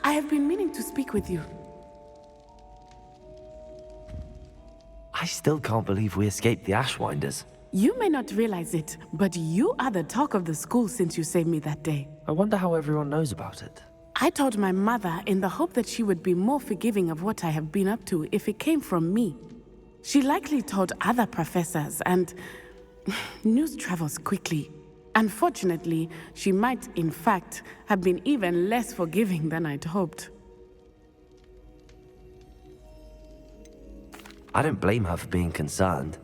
I have been meaning to speak with you. I still can't believe we escaped the Ashwinders. You may not realize it, but you are the talk of the school since you saved me that day. I wonder how everyone knows about it. I told my mother in the hope that she would be more forgiving of what I have been up to if it came from me. She likely told other professors, and news travels quickly. Unfortunately, she might, in fact, have been even less forgiving than I'd hoped. I don't blame her for being concerned.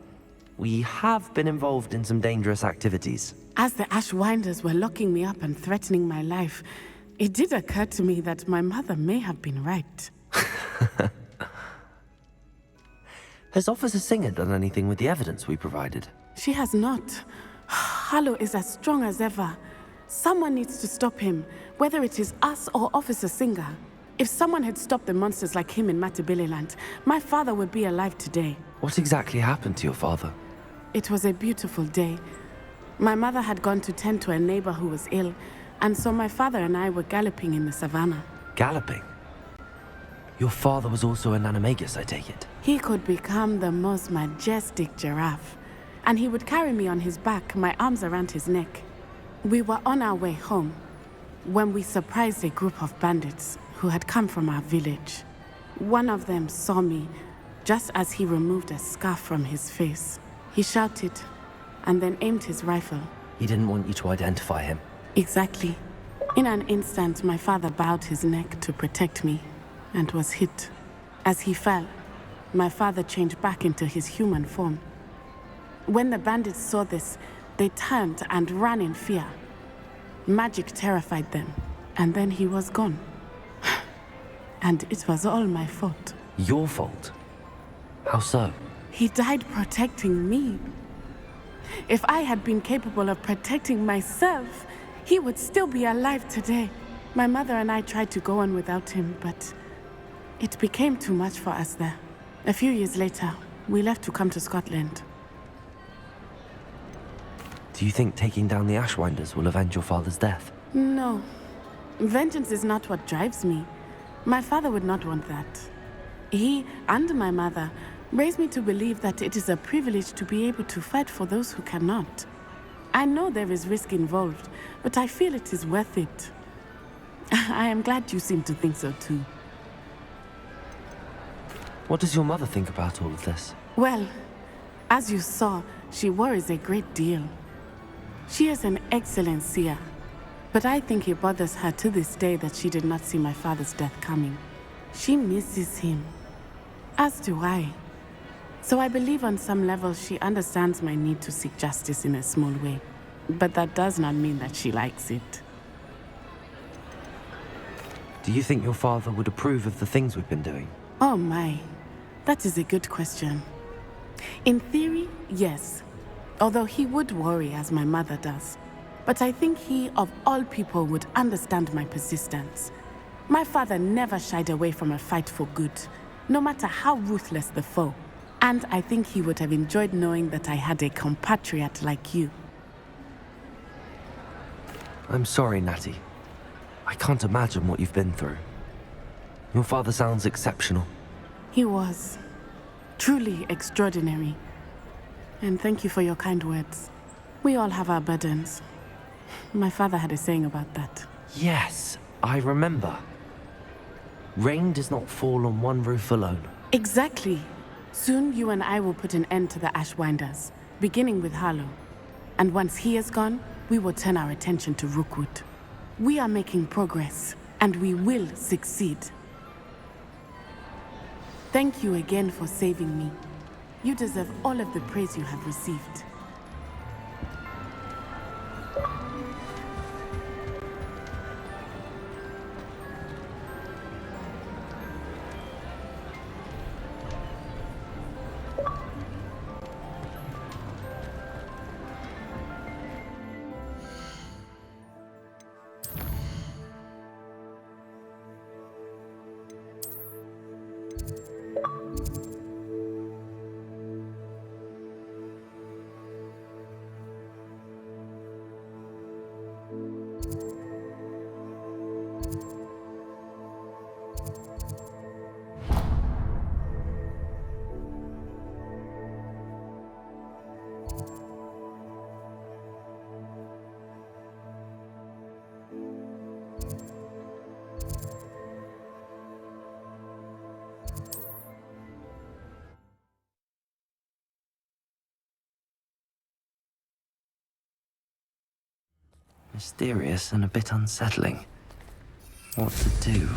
We have been involved in some dangerous activities. As the Ashwinders were locking me up and threatening my life, it did occur to me that my mother may have been right. Has Officer Singer done anything with the evidence we provided? She has not. Harlow is as strong as ever. Someone needs to stop him, whether it is us or Officer Singer. If someone had stopped the monsters like him in Matabeleland, my father would be alive today. What exactly happened to your father? It was a beautiful day. My mother had gone to tend to a neighbor who was ill, and so my father and I were galloping in the savannah. Galloping? Your father was also an animagus, I take it? He could become the most majestic giraffe, and he would carry me on his back, my arms around his neck. We were on our way home when we surprised a group of bandits who had come from our village. One of them saw me just as he removed a scarf from his face. He shouted and then aimed his rifle. He didn't want you to identify him. Exactly. In an instant, my father bowed his neck to protect me and was hit. As he fell, my father changed back into his human form. When the bandits saw this, they turned and ran in fear. Magic terrified them, and then he was gone. And it was all my fault. Your fault? How so? He died protecting me. If I had been capable of protecting myself, he would still be alive today. My mother and I tried to go on without him, but it became too much for us there. A few years later, we left to come to Scotland. Do you think taking down the Ashwinders will avenge your father's death? No. Vengeance is not what drives me. My father would not want that. He and my mother raised me to believe that it is a privilege to be able to fight for those who cannot. I know there is risk involved, but I feel it is worth it. I am glad you seem to think so too. What does your mother think about all of this? Well, as you saw, she worries a great deal. She is an excellent seer, but I think it bothers her to this day that she did not see my father's death coming. She misses him, as do I. So I believe on some level she understands my need to seek justice in a small way, but that does not mean that she likes it. Do you think your father would approve of the things we've been doing? Oh my, that is a good question. In theory, yes. Although he would worry as my mother does. But I think he, of all people, would understand my persistence. My father never shied away from a fight for good, no matter how ruthless the foe. And I think he would have enjoyed knowing that I had a compatriot like you. I'm sorry, Natty. I can't imagine what you've been through. Your father sounds exceptional. He was. Truly extraordinary. And thank you for your kind words. We all have our burdens. My father had a saying about that. Yes, I remember. Rain does not fall on one roof alone. Exactly. Soon you and I will put an end to the Ashwinders, beginning with Harlow. And once he is gone, we will turn our attention to Rookwood. We are making progress, and we will succeed. Thank you again for saving me. You deserve all of the praise you have received. Mysterious and a bit unsettling. What to do?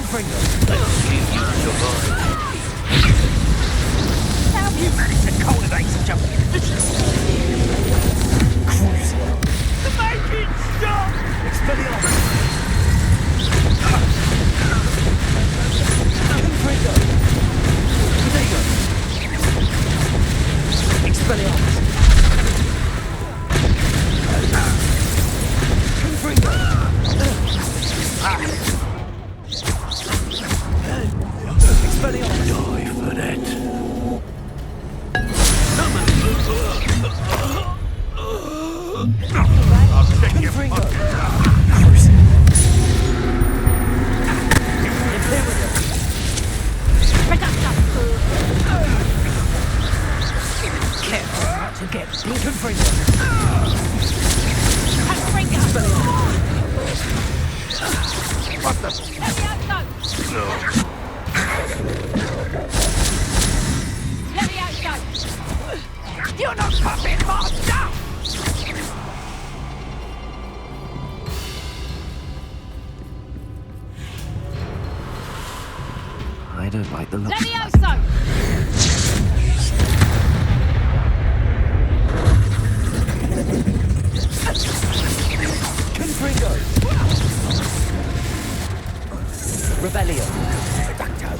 Confringo! How have you managed to cultivate such a crucial? To make it stop! Expelliarmus! Confringo! Potato! Expelliarmus! Confringo! Expelliarmus! Die for that. I'll stick you. Careful not to get Confringo. What the? You're not puppet master! I don't like the look. Levioso! Confringo! Rebellion! Reducto!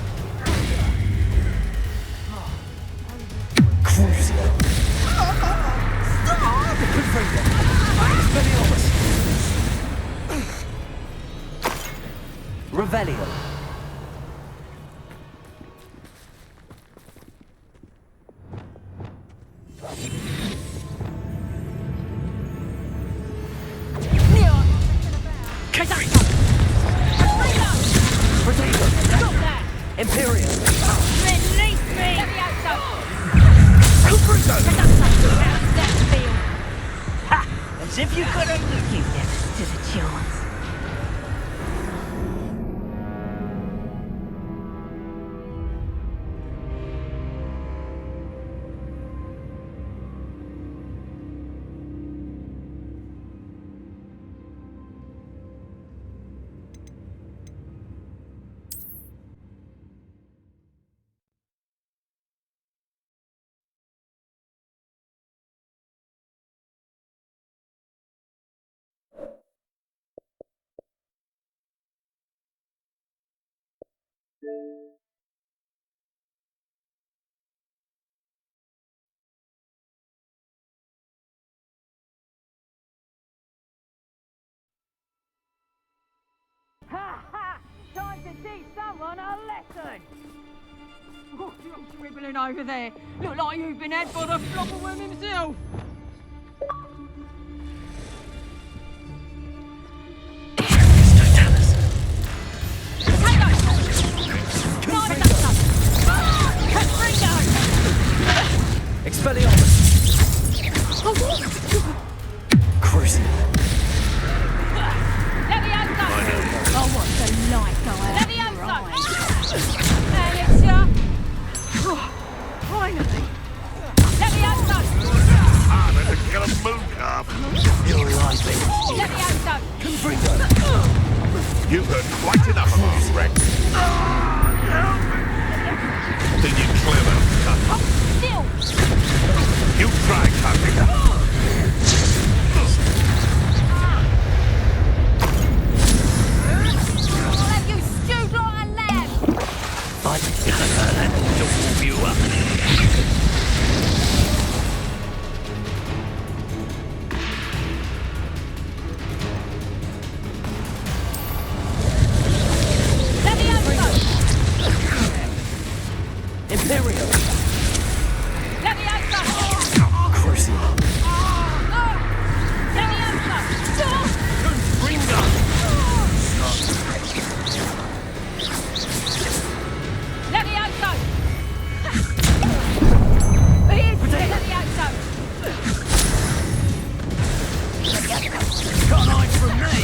Crucio! Confringo! Expelliarmus! Revelio! Imperial! Release me! Levioso! Confringo! How's that feel? Ha! As if you couldn't... You never stood a chance. Ha ha! Time to teach someone a lesson! Oh, you're dribbling over there. Look like you've been had by the flopperworm himself. Expelliarmus! Crucial! Levioso! Oh, what's the light go out? Levioso! Alicia! Finally! Levioso! Harder to kill a moon calf. You're right, baby. Levioso! Confringo! You've heard quite enough of us, Rex. Then you clever cut. Still! You try cutting. I'll have you stewed like a lamb! I'm gonna dwarf you up. Levioso! Imperial! Levioso! Crucial! Levioso! Confringo! Levioso! Levioso! Can't hide from me!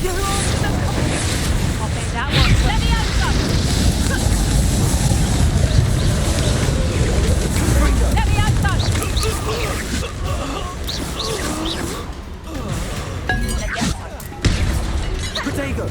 You're on the... I'll bet that one. Levioso! Confringo! Levioso! Protego!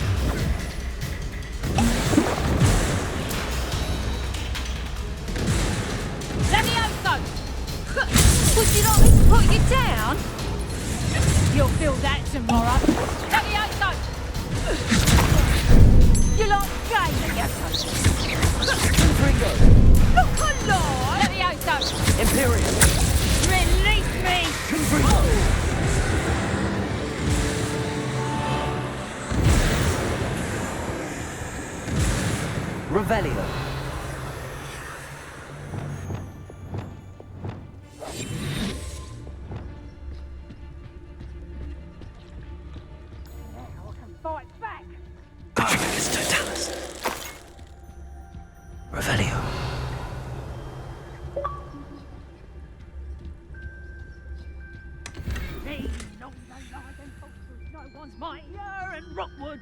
Revelio. Now I can fight back. Patricus Totalis. Revelio. These long no lies and falsehoods, no one's mightier and Rockwoods.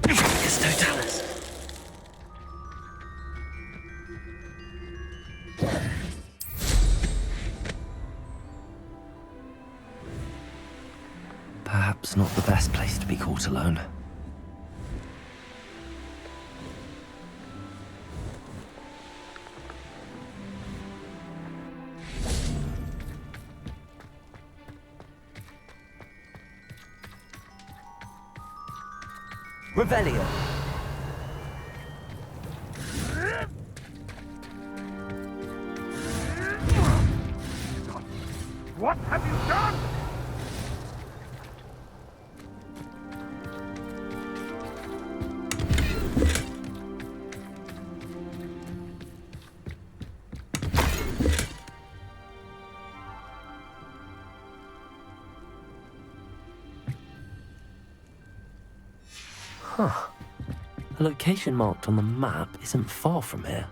Patricus Totalis. Perhaps not the best place to be caught alone. Revelio. What have you done? Huh. The location marked on the map isn't far from here.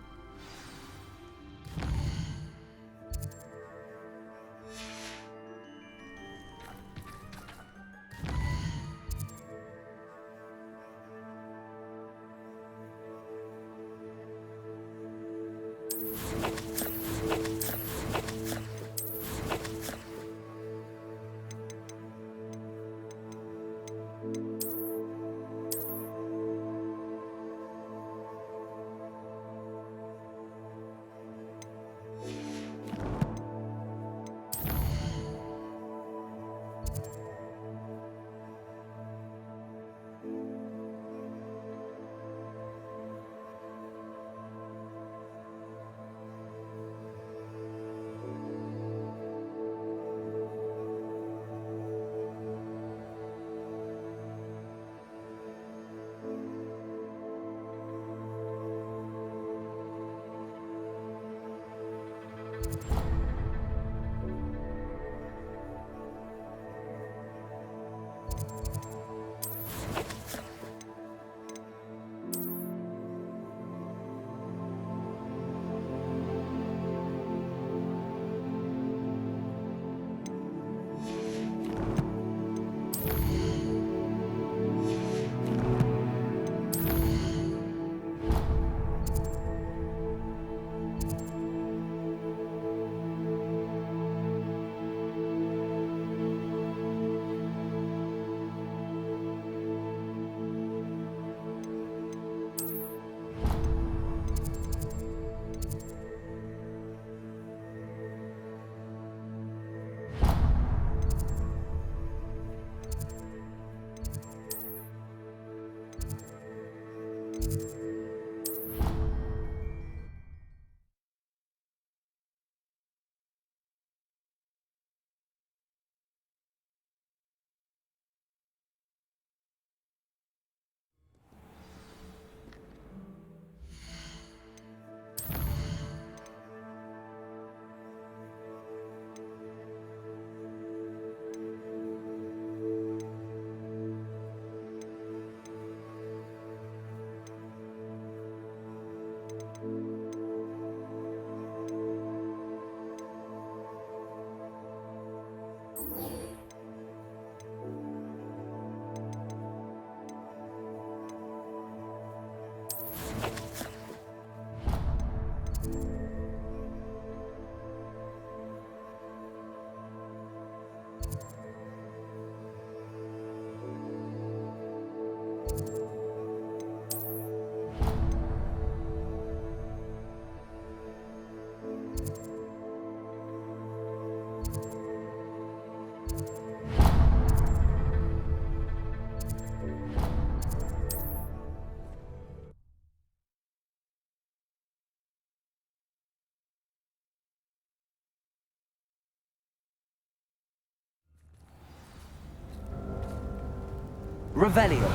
Revelio.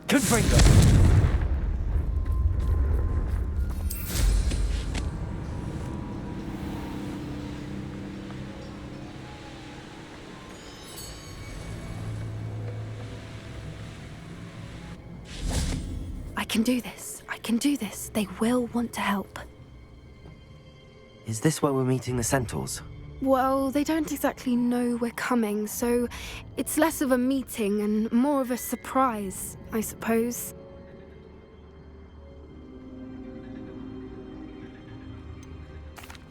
Confringo. I can do this. I can do this. They will want to help. Is this where we're meeting the Centaurs? Well, they don't exactly know we're coming, so it's less of a meeting and more of a surprise, I suppose.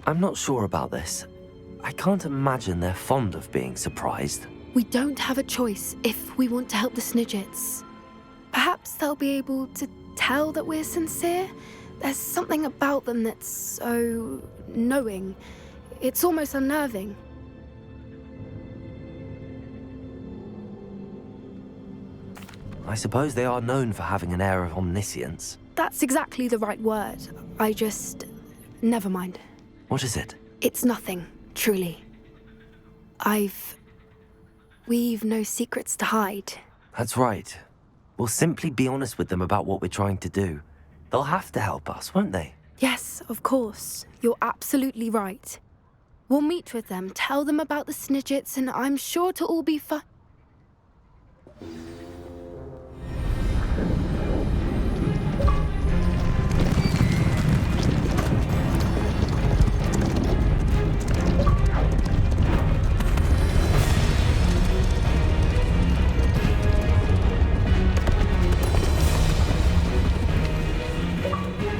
I'm not sure about this. I can't imagine they're fond of being surprised. We don't have a choice if we want to help the Snidgets. Perhaps they'll be able to tell that we're sincere. There's something about them that's so knowing. It's almost unnerving. I suppose they are known for having an air of omniscience. That's exactly the right word. Never mind. What is it? It's nothing, truly. We've no secrets to hide. That's right. We'll simply be honest with them about what we're trying to do. They'll have to help us, won't they? Yes, of course. You're absolutely right. We'll meet with them, tell them about the Snidgets, and I'm sure to all be fine.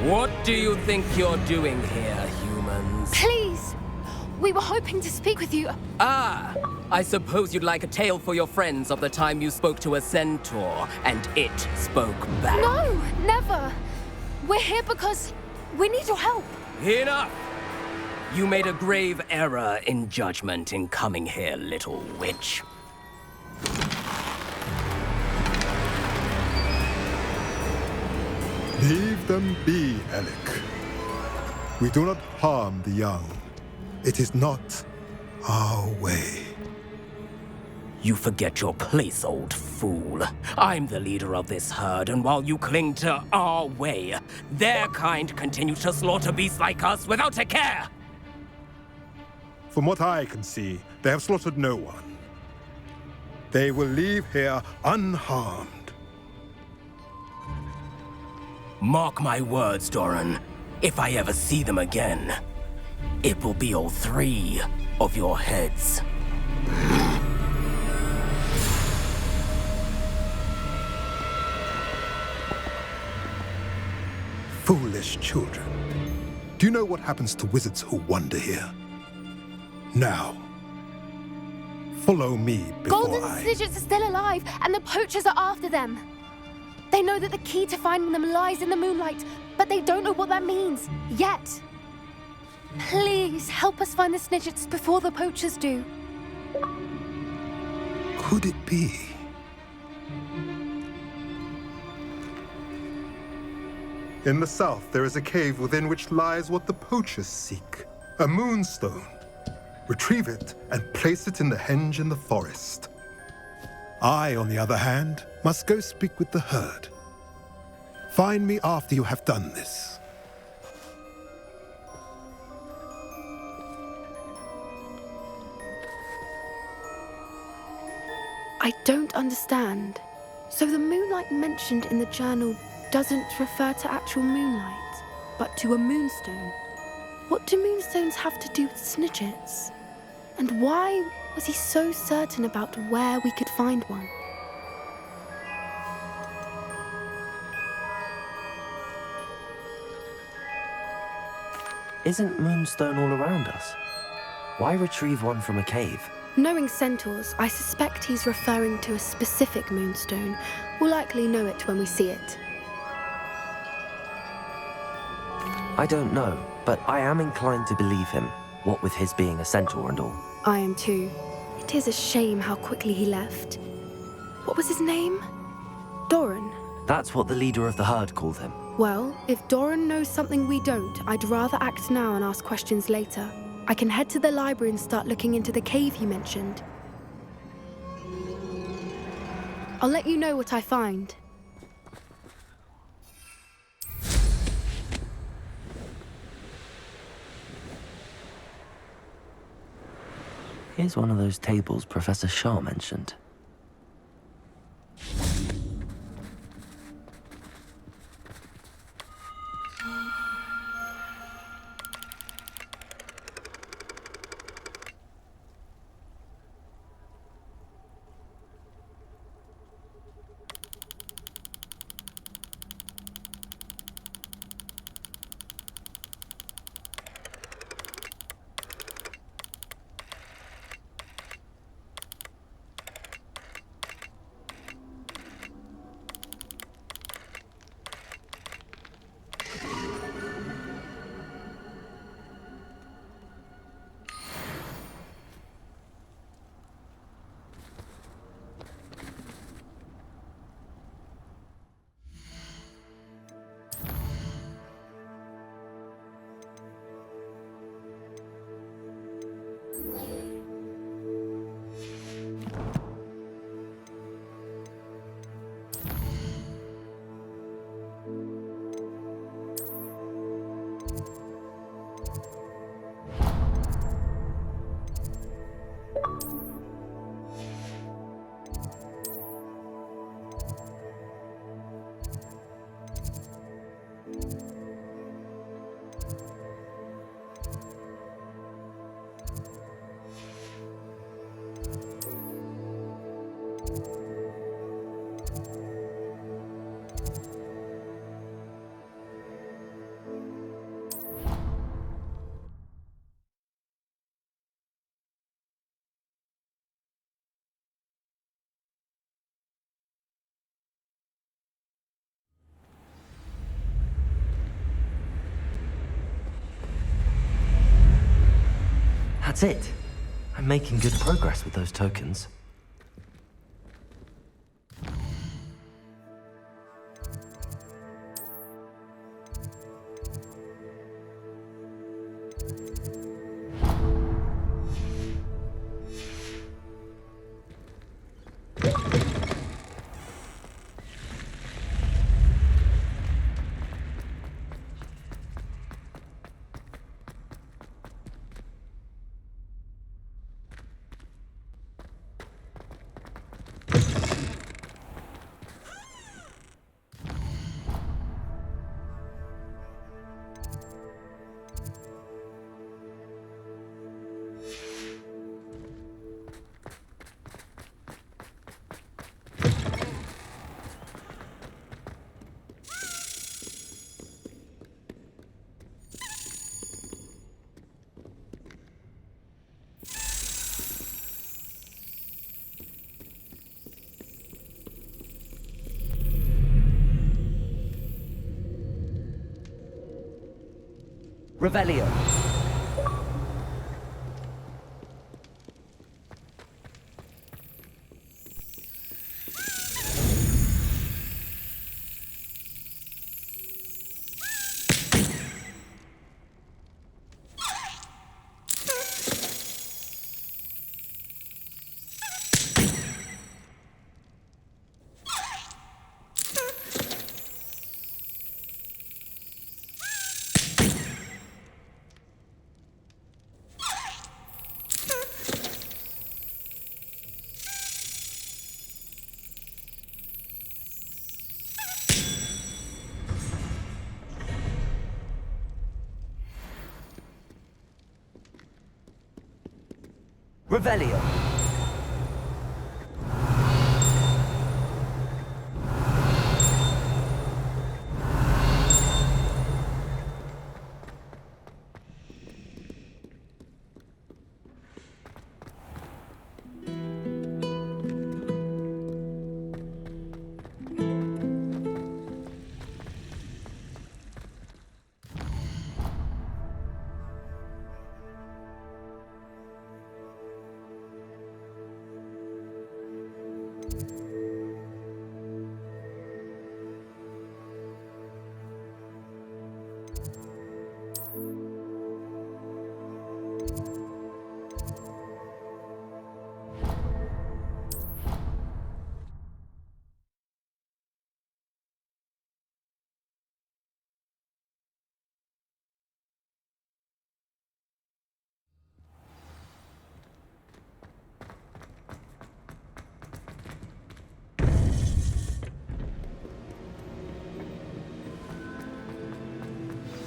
What do you think you're doing here, humans? Please! We were hoping to speak with you. Ah! I suppose you'd like a tale for your friends of the time you spoke to a centaur, and it spoke back. No, never! We're here because we need your help. Enough! You made a grave error in judgment in coming here, little witch. Leave them be, Alec. We do not harm the young. It is not our way. You forget your place, old fool. I'm the leader of this herd, and while you cling to our way, their kind continue to slaughter beasts like us without a care! From what I can see, they have slaughtered no one. They will leave here unharmed. Mark my words, Doran. If I ever see them again, it will be all 3 of your heads. Foolish children. Do you know what happens to wizards who wander here? Now, follow me before Golden Snidgets are still alive, and the poachers are after them. They know that the key to finding them lies in the moonlight, but they don't know what that means, yet. Please, help us find the Snidgets before the poachers do. Could it be? In the south, there is a cave within which lies what the poachers seek. A moonstone. Retrieve it and place it in the henge in the forest. I, on the other hand, must go speak with the herd. Find me after you have done this. I don't understand. So the moonlight mentioned in the journal doesn't refer to actual moonlight, but to a moonstone. What do moonstones have to do with Snidgets? And why was he so certain about where we could find one? Isn't Moonstone all around us? Why retrieve one from a cave? Knowing centaurs, I suspect he's referring to a specific moonstone. We'll likely know it when we see it. I don't know, but I am inclined to believe him, what with his being a centaur and all. I am too. It is a shame how quickly he left. What was his name? Doran? That's what the leader of the herd called him. Well, if Doran knows something we don't, I'd rather act now and ask questions later. I can head to the library and start looking into the cave you mentioned. I'll let you know what I find. Here's one of those tables Professor Shaw mentioned. That's it. I'm making good progress with those tokens. Revelio. Revelio.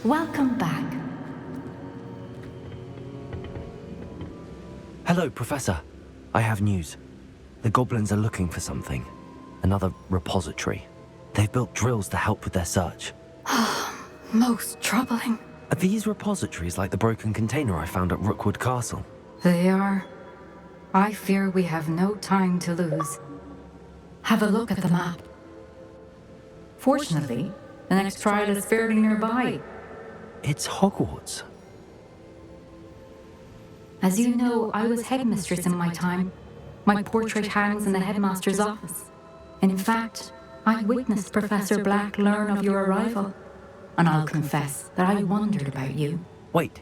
Welcome back. Hello, Professor. I have news. The goblins are looking for something. Another repository. They've built drills to help with their search. Most troubling. Are these repositories like the broken container I found at Rookwood Castle? They are. I fear we have no time to lose. Have a look at the map. Fortunately, the next trial is fairly nearby. It's Hogwarts. As you know, I was headmistress in my time. My portrait hangs in the headmaster's office. And in fact, I witnessed Professor Black learn of your arrival. And I'll confess that I wondered about you. Wait,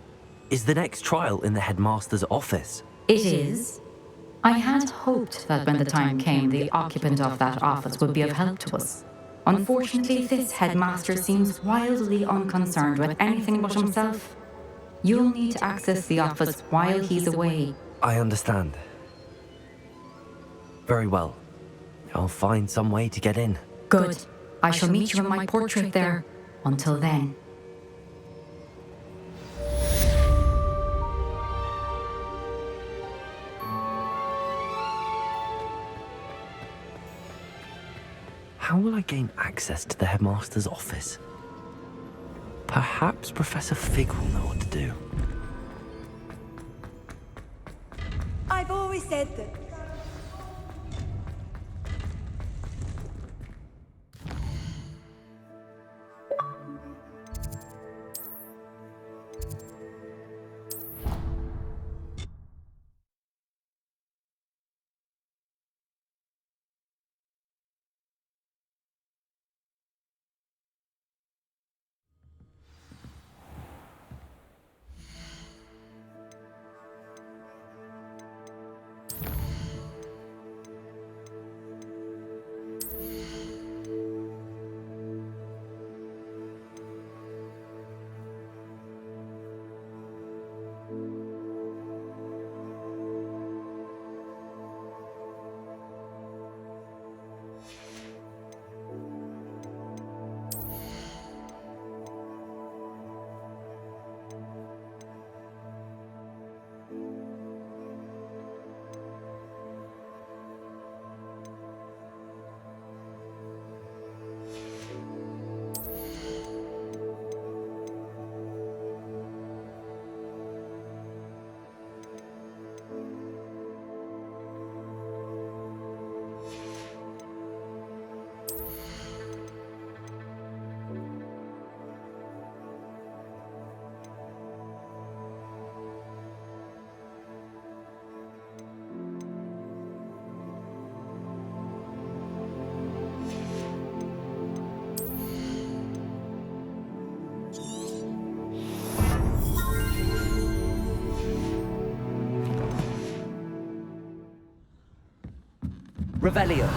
is the next trial in the headmaster's office? It is. I had hoped that when the time came, the occupant of that office would be of help to us. Unfortunately, this headmaster seems wildly unconcerned with anything but himself. You'll need to access the office while he's away. I understand. Very well. I'll find some way to get in. Good. I shall meet you in my portrait there. Until then. How will I gain access to the headmaster's office? Perhaps Professor Fig will know what to do. I've always said that. Revelio.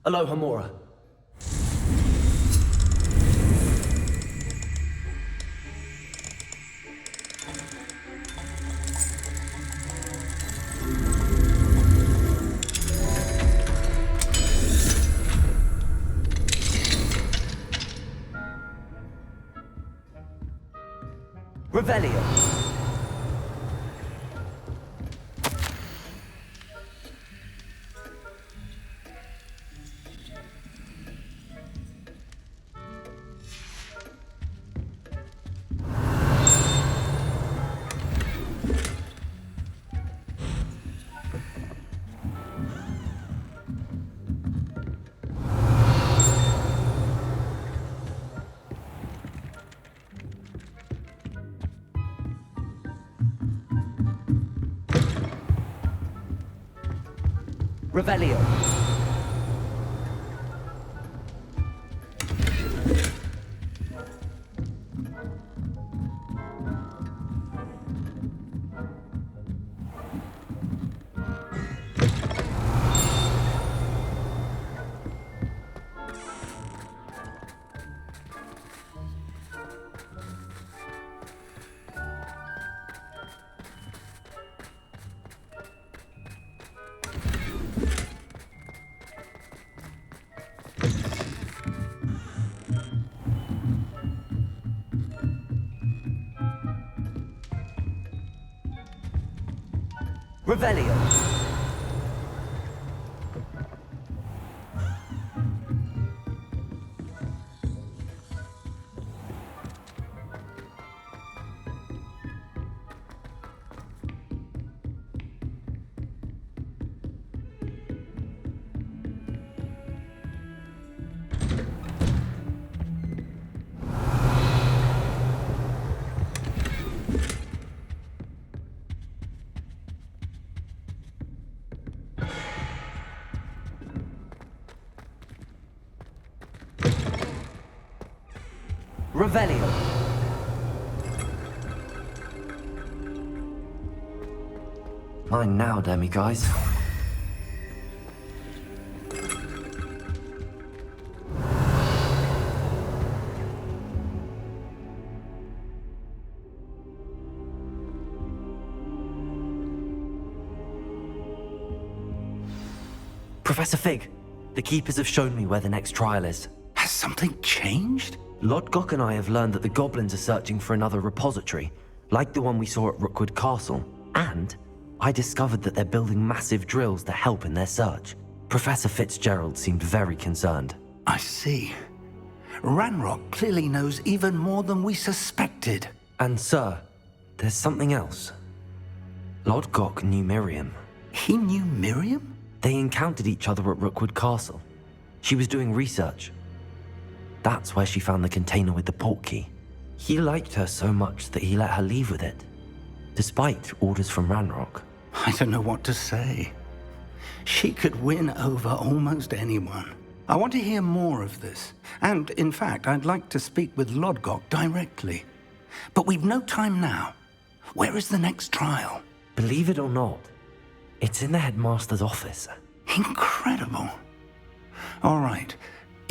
Aloha Mora. Revelio. Revelio. Revelio. Revelio. Mine now, demi-guys. Professor Fig, the Keepers have shown me where the next trial is. Has something changed? Lodgok and I have learned that the goblins are searching for another repository, like the one we saw at Rookwood Castle. And I discovered that they're building massive drills to help in their search. Professor Fitzgerald seemed very concerned. I see. Ranrock clearly knows even more than we suspected. And sir, there's something else. Lodgok knew Miriam. He knew Miriam? They encountered each other at Rookwood Castle. She was doing research. That's where she found the container with the portkey. He liked her so much that he let her leave with it, despite orders from Ranrock. I don't know what to say. She could win over almost anyone. I want to hear more of this. And, in fact, I'd like to speak with Lodgok directly. But we've no time now. Where is the next trial? Believe it or not, it's in the headmaster's office. Incredible. All right.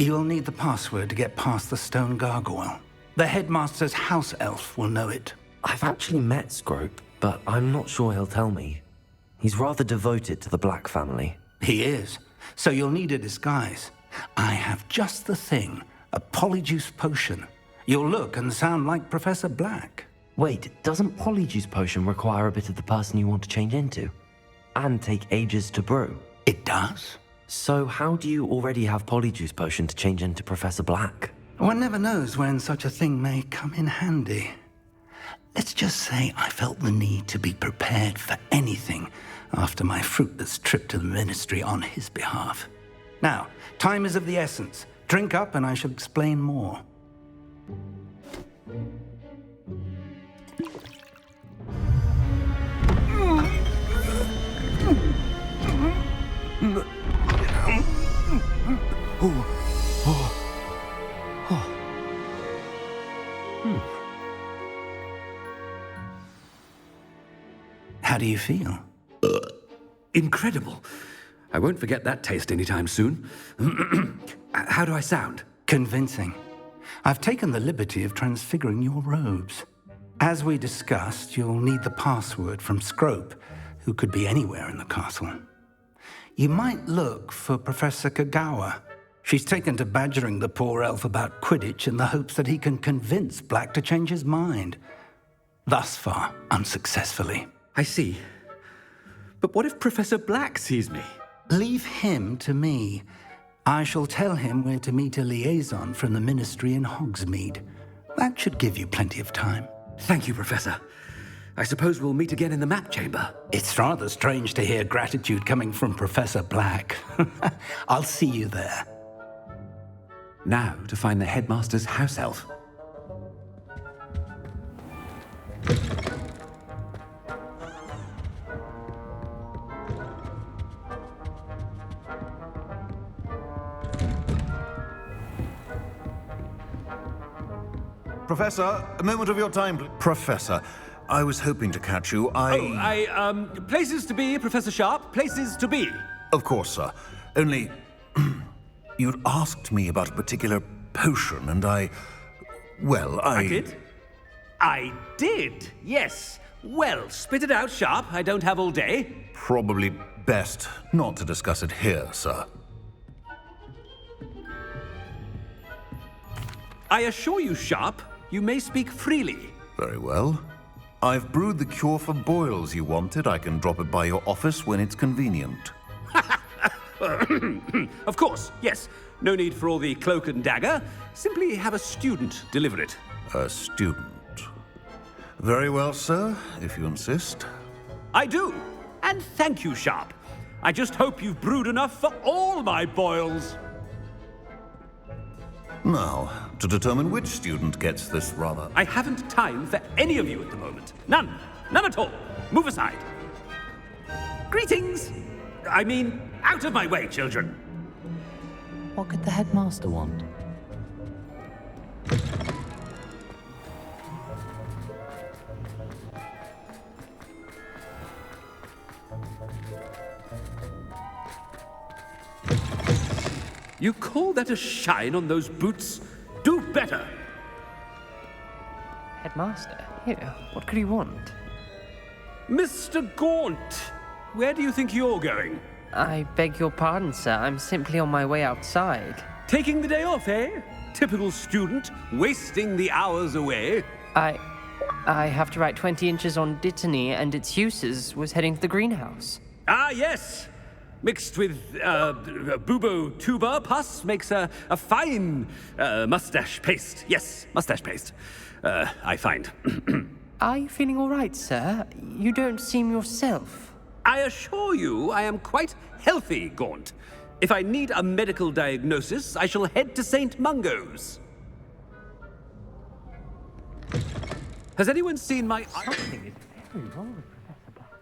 You'll need the password to get past the stone gargoyle. The headmaster's house elf will know it. I've actually met Scrope, but I'm not sure he'll tell me. He's rather devoted to the Black family. He is. So you'll need a disguise. I have just the thing. A polyjuice potion. You'll look and sound like Professor Black. Wait, doesn't polyjuice potion require a bit of the person you want to change into? And take ages to brew? It does. So how do you already have polyjuice potion to change into Professor Black? One never knows when such a thing may come in handy. Let's just say I felt the need to be prepared for anything after my fruitless trip to the ministry on his behalf. Now, time is of the essence. Drink up and I shall explain more. How do you feel? Incredible. I won't forget that taste anytime soon. How do I sound? Convincing. I've taken the liberty of transfiguring your robes. As we discussed, you'll need the password from Scrope, who could be anywhere in the castle. You might look for Professor Kagawa. She's taken to badgering the poor elf about Quidditch in the hopes that he can convince Black to change his mind. Thus far, unsuccessfully. I see. But what if Professor Black sees me? Leave him to me. I shall tell him where to meet a liaison from the ministry in Hogsmeade. That should give you plenty of time. Thank you, Professor. I suppose we'll meet again in the map chamber. It's rather strange to hear gratitude coming from Professor Black. I'll see you there. Now to find the headmaster's house elf. Professor, a moment of your time, please. Professor, I was hoping to catch you. Places to be, Professor Sharp. Places to be. Of course, sir. Only, you'd asked me about a particular potion, and I did? I did, yes. Well, spit it out, Sharp. I don't have all day. Probably best not to discuss it here, sir. I assure you, Sharp, you may speak freely. Very well. I've brewed the cure for boils you wanted. I can drop it by your office when it's convenient. Of course, yes. No need for all the cloak and dagger. Simply have a student deliver it. A student. Very well, sir, if you insist. I do. And thank you, Sharp. I just hope you've brewed enough for all my boils. Now, to determine which student gets this rather... I haven't time for any of you at the moment. None. None at all. Move aside. Greetings. I mean, out of my way, children. What could the headmaster want? You call that a shine on those boots? Do better! Headmaster? Here, what could he want? Mr. Gaunt! Where do you think you're going? I beg your pardon, sir. I'm simply on my way outside. Taking the day off, eh? Typical student, wasting the hours away. I have to write 20 inches on Dittany and its uses. Was heading to the greenhouse. Ah, yes! Mixed with bubo tuber pus makes a fine mustache paste. Yes, mustache paste. I find. Are you feeling all right, sir? You don't seem yourself. I assure you I am quite healthy, Gaunt. If I need a medical diagnosis, I shall head to St. Mungo's. Has anyone seen my... Something is very wrong with Professor Black.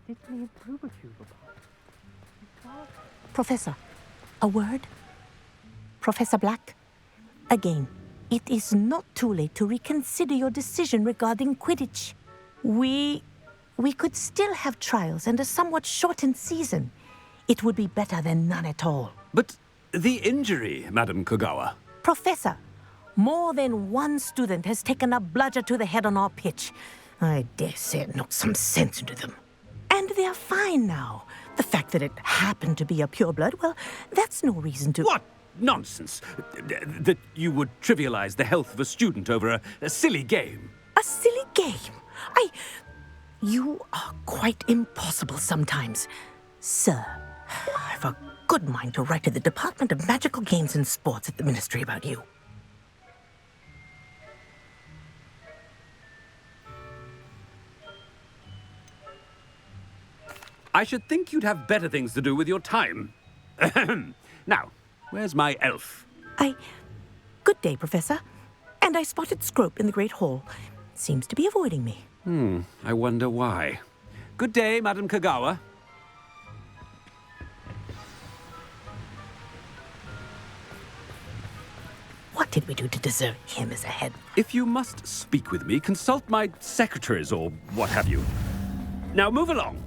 Dittany and bubo tuber pus. Professor, a word? Professor Black, again, it is not too late to reconsider your decision regarding Quidditch. We could still have trials and a somewhat shortened season. It would be better than none at all. But the injury, Madam Kogawa. Professor, more than one student has taken a bludger to the head on our pitch. I dare say it knocked some sense into them. And they're fine now. The fact that it happened to be a pureblood, well, that's no reason to... What nonsense! That you would trivialize the health of a student over a silly game. A silly game? You are quite impossible sometimes. Sir, I've a good mind to write to the Department of Magical Games and Sports at the Ministry about you. I should think you'd have better things to do with your time. Now, where's my elf? Good day, Professor. And I spotted Scrope in the Great Hall. Seems to be avoiding me. I wonder why. Good day, Madam Kogawa. What did we do to deserve him as a head? If you must speak with me, consult my secretaries or what have you. Now move along.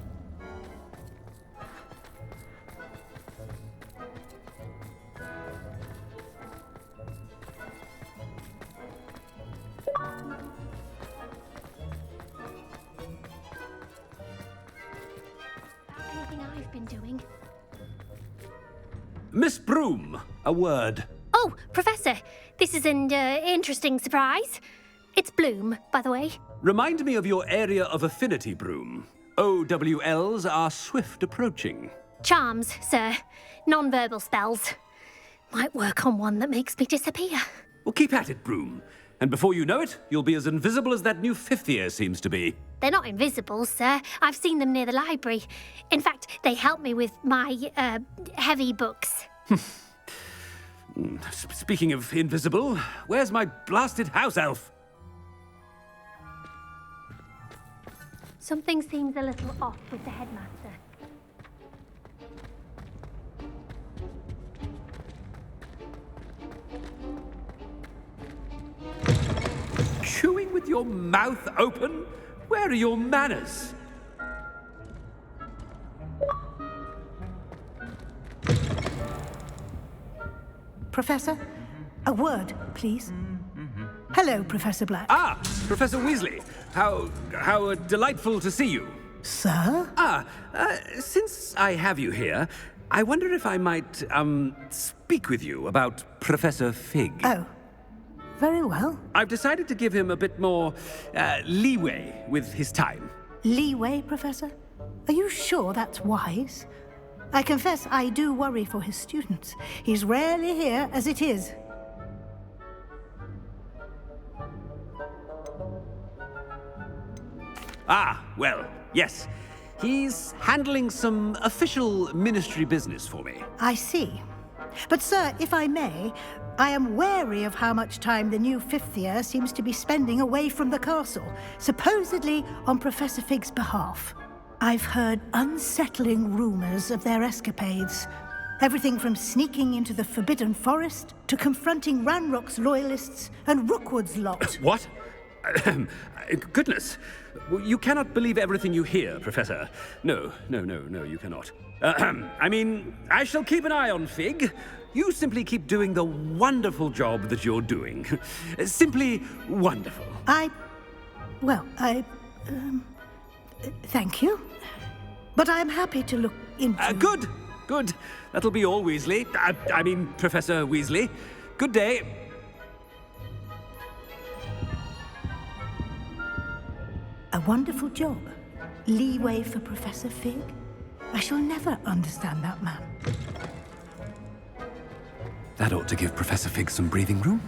Doing? Miss Broom, a word. Oh, Professor, this is an interesting surprise. It's Bloom, by the way. Remind me of your area of affinity, Broom. OWLs are swift approaching. Charms, sir. Non-verbal spells. Might work on one that makes me disappear. Well, keep at it, Broom. And before you know it, you'll be as invisible as that new fifth year seems to be. They're not invisible, sir. I've seen them near the library. In fact, they help me with my, heavy books. Speaking of invisible, where's my blasted house elf? Something seems a little off with the headmaster. Chewing with your mouth open? Where are your manners? Professor, a word, please. Hello, Professor Black. Ah, Professor Weasley. How delightful to see you. Sir? Since I have you here, I wonder if I might, speak with you about Professor Fig. Oh, very well. I've decided to give him a bit more leeway with his time. Leeway, Professor? Are you sure that's wise? I confess I do worry for his students. He's rarely here as it is. Ah, well, yes. He's handling some official ministry business for me. I see. But, sir, if I may, I am wary of how much time the new fifth year seems to be spending away from the castle, supposedly on Professor Fig's behalf. I've heard unsettling rumors of their escapades. Everything from sneaking into the Forbidden Forest to confronting Ranrock's loyalists and Rookwood's lot. What? Goodness. You cannot believe everything you hear, Professor. No, you cannot. I mean, I shall keep an eye on Fig. You simply keep doing the wonderful job that you're doing. Simply wonderful. Thank you. But I'm happy to look into... Good. That'll be all, Weasley. I mean, Professor Weasley. Good day. A wonderful job. Leeway for Professor Fig. I shall never understand that man. That ought to give Professor Fig some breathing room.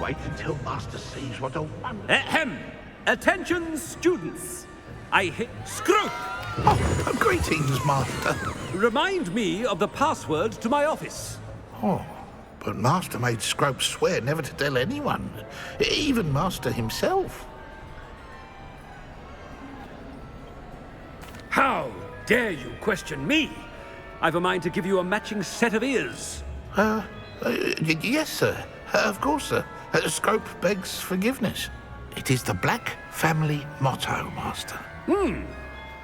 Wait until Master sees what a wonder... Ahem! Attention, students! I hit Scrope! Oh, greetings, Master. Remind me of the password to my office. Oh, but Master made Scrope swear never to tell anyone, even Master himself. How dare you question me? I've a mind to give you a matching set of ears. Yes, sir. Of course, sir. Scrope begs forgiveness. It is the Black family motto, Master.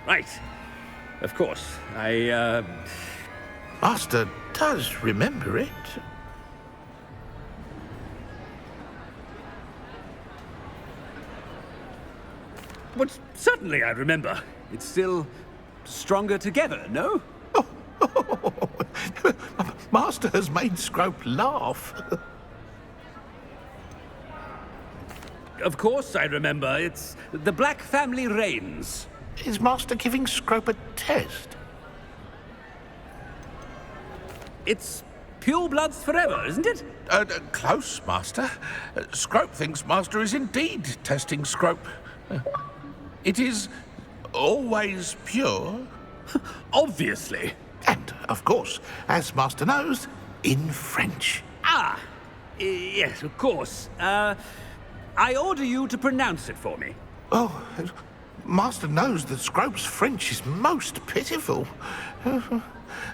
Right. Of course. Master does remember it. But certainly I remember. It's still stronger together, no? Master has made Scrope laugh. Of course I remember. It's the Black family reigns. Is Master giving Scrope a test? It's pure bloods forever, isn't it? Close, Master. Scrope thinks Master is indeed testing Scrope. It is always pure. Obviously. And, of course, as Master knows, in French. Yes, of course. I order you to pronounce it for me. Oh, Master knows that Scrope's French is most pitiful.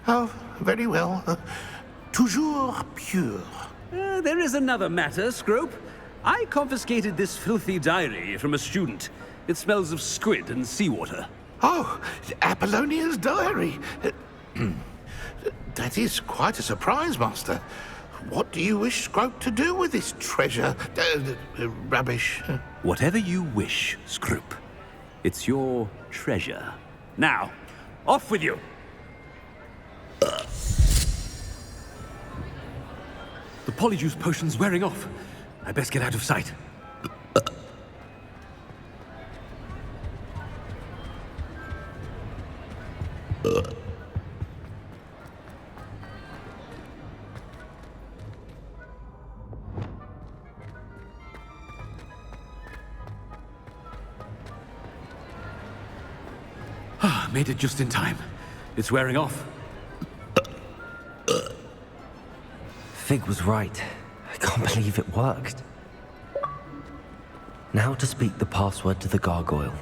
Oh, very well. Toujours pure. There is another matter, Scrope. I confiscated this filthy diary from a student. It smells of squid and seawater. Oh, Apollonia's diary. That is quite a surprise, Master. What do you wish Scrope to do with this treasure? Rubbish. Whatever you wish, Scrope. It's your treasure. Now, off with you. The polyjuice potion's wearing off. I best get out of sight. Made it just in time. It's wearing off. Fig was right. I can't believe it worked. Now to speak the password to the gargoyle.